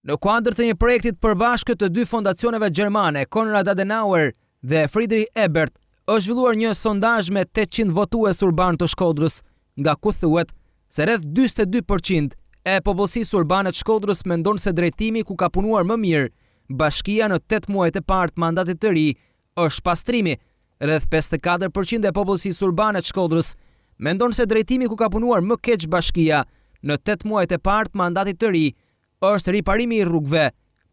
Në kuadër të një projektit përbashkët të dy fondacioneve gjermane, Konrad Adenauer dhe Friedrich Ebert, është zhvilluar një sondazh me 800 votues urban të Shkodrës, nga ku thuhet se rreth 42% e popullsisë urbane të Shkodrës mendon se drejtimi ku ka punuar më mirë bashkia në 8 muajt e parë të mandatit të ri është pastrimi. Rreth 54% e popullsisë urbane të Shkodrës mendon se drejtimi ku ka punuar më keq bashkia në 8 muajt e parë të mandatit të ri është riparimi i rrugëve.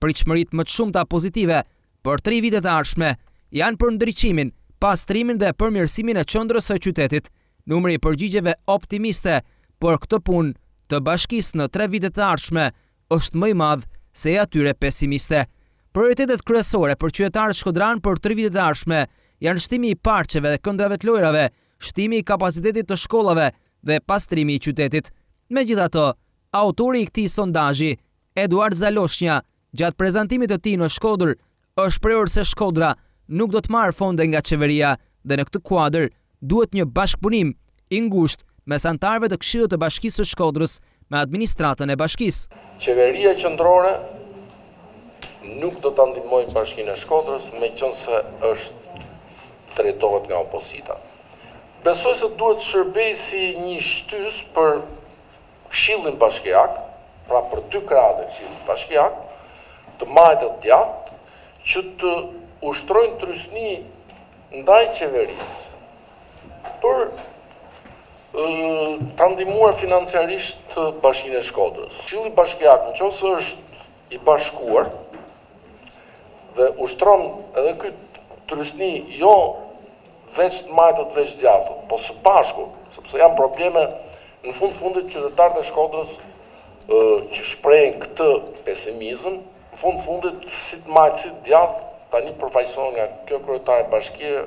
Pritshmëritë më të shumta pozitive për 3 vitet e ardhshme janë për ndriçimin, pastrimin dhe përmirësimin e qendrës së qytetit. Numri i përgjigjeve optimiste për këtë punë të bashkisë në 3 vitet e ardhshme është më i madh se i atyre pesimiste. Prioritetet kryesore për qytetarët shkodran për 3 vitet e ardhshme janë shtimi i parqeve dhe këndrave të lojrave, shtimi i kapacitetit të shkollave dhe pastrimi i qytetit. Megjithatë, autori i këtij sondazhi, Eduard Zaloshnja, gjatë prezantimit të tij në Shkodër, është shprehur se Shkodra nuk do të marrë fonde nga qeveria dhe në këtë kuadër duhet një bashkëpunim i ngushtë mes anëtarëve të Këshillit të Bashkisë së Shkodrës me administratën e bashkisë. Qeveria qendrore nuk do ta ndihmojë Bashkinë e Shkodrës, meqense është drejtohet nga opozita. Besoj se duhet shërbej si një shtys për Këshillin Bashkiak, pra për 2 krahët e Këshillit Bashkiak, të majtë të djathtë që të ushtrojnë trysni ndaj qeverisë për ta ndihmuar financiarisht Bashkinë e Shkodrës. Këshilli Bashkiak, nëse është i bashkuar dhe ushtron edhe ky trysni jo veç të majtët veç djathtët, po së bashku, sepse janë probleme në fundit qytetarët e Shkodrës që shprehen këtë pesimizëm, në fundit si të majtë si të djathtë tani përfaqësohen nga kjo kryetare bashkie